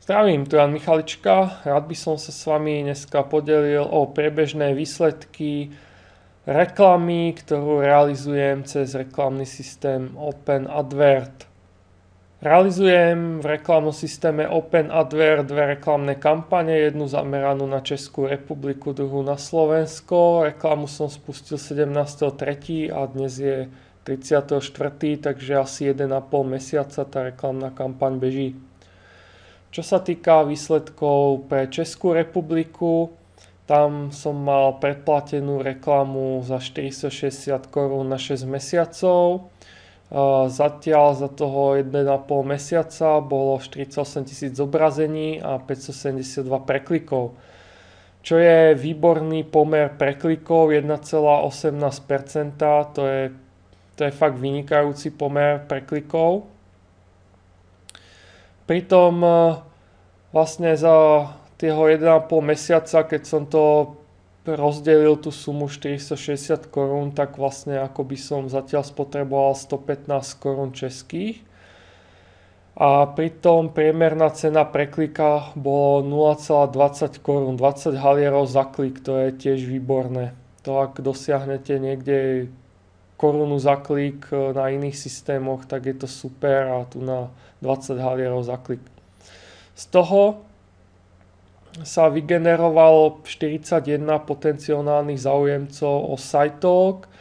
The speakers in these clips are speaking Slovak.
Zdravím, tu Jan Michalička. Rád by som sa s vami dneska podelil o priebežné výsledky reklamy, ktorú realizujem cez reklamný systém OpenAdvert. Realizujem v reklamnom systéme OpenAdvert dve reklamné kampane, jednu zameranú na Českú republiku, druhú na Slovensko. Reklamu som spustil 17.3. a dnes je 34., takže asi 1,5 mesiaca tá reklamná kampaň beží. Čo sa týka výsledkov pre Českú republiku, tam som mal predplatenú reklamu za 460 korún na 6 mesiacov. Zatiaľ za toho 1,5 mesiaca bolo 48 000 zobrazení a 572 preklikov. Čo je výborný pomer preklikov 1,18%, to je fakt vynikajúci pomer preklikov. Pritom vlastne za tieho 1,5 mesiaca, keď som to rozdelil tú sumu 460 korún, tak vlastne ako by som zatiaľ spotreboval 115 korún českých. A pritom priemerná cena preklika bolo 0,20 korún, 20 halierov za klik, to je tiež výborné. To ak dosiahnete niekde korunu za klik na iných systémoch, tak je to super a tu na 20 halierov za klik. Z toho sa vygenerovalo 41 potenciálnych záujemcov o SiteTalk.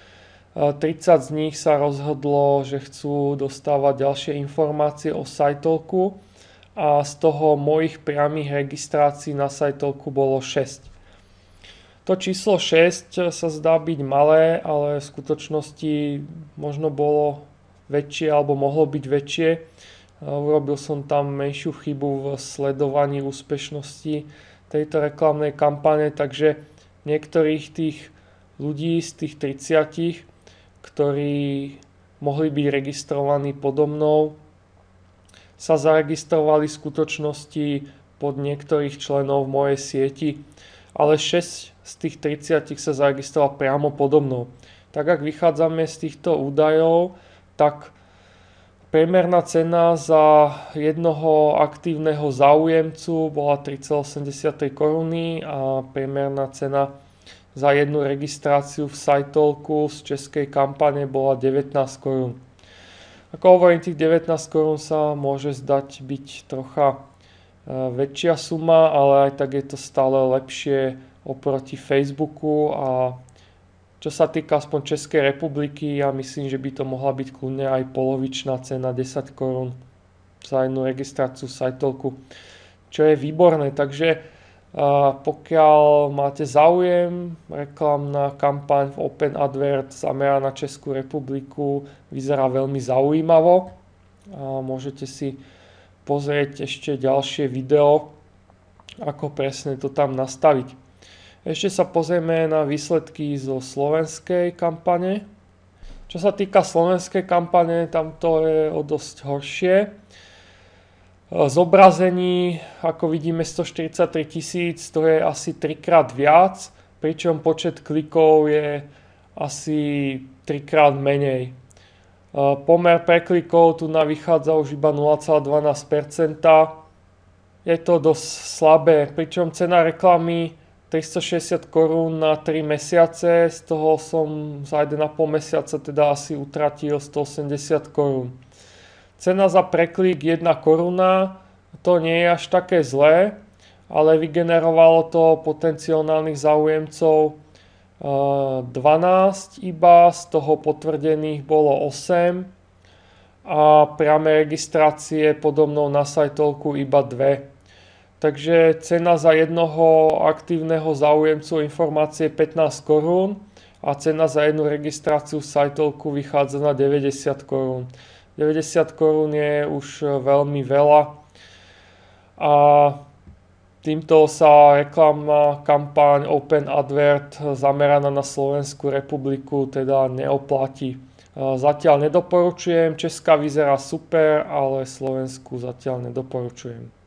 30 z nich sa rozhodlo, že chcú dostávať ďalšie informácie o SiteTalku a z toho mojich priamých registrácií na SiteTalku bolo 6. To číslo 6 sa zdá byť malé, ale v skutočnosti možno bolo väčšie alebo mohlo byť väčšie. Urobil som tam menšiu chybu v sledovaní úspešnosti tejto reklamnej kampane, takže niektorých tých ľudí z tých 30, ktorí mohli byť registrovaní podo mnou, sa zaregistrovali v skutočnosti pod niektorých členov v mojej sieti, ale 6 z tých 30 sa zaregistroval priamo podo mnou. Tak ak vychádzame z týchto údajov, tak priemerná cena za jednoho aktívneho záujemcu bola 3,83 koruny a priemerná cena za jednu registráciu v SiteTalku z českej kampane bola 19 korún. Ako hovorím, tých 19 korún sa môže zdať byť trocha väčšia suma, ale aj tak je to stále lepšie oproti Facebooku a čo sa týka aspoň Českej republiky, ja myslím, že by to mohla byť kľudne aj polovičná cena 10 korún za jednu registráciu SiteTalku, čo je výborné. Takže pokiaľ máte záujem, reklamná kampaň v OpenAdvert zameraná na Českú republiku vyzerá veľmi zaujímavo a môžete si pozrieť ešte ďalšie video, ako presne to tam nastaviť. Ešte sa pozrieme na výsledky zo slovenskej kampane. Čo sa týka slovenskej kampane, tam to je o dosť horšie. Zobrazení, ako vidíme, 143 000, to je asi 3-krát viac, pričom počet klikov je asi 3-krát menej. Pomer preklikov tu vychádza už iba 0,12%. Je to dosť slabé, pričom cena reklamy 360 korún na 3 mesiace, z toho som za 1,5 mesiaca teda asi utratil 180 korún. Cena za preklik 1 koruna, to nie je až také zlé, ale vygenerovalo to potenciálnych záujemcov 12 iba, z toho potvrdených bolo 8 a priame registrácie podo mnou na SiteTalku iba 2. Takže cena za jednoho aktívneho záujemcu informácie je 15 korún a cena za jednu registráciu v SiteTalku vychádza na 90 korún. 90 korún je už veľmi veľa a týmto sa reklamná kampaň OpenAdvert zameraná na Slovenskú republiku teda neoplatí. Zatiaľ nedoporučujem, Česká vyzerá super, ale Slovensku zatiaľ nedoporučujem.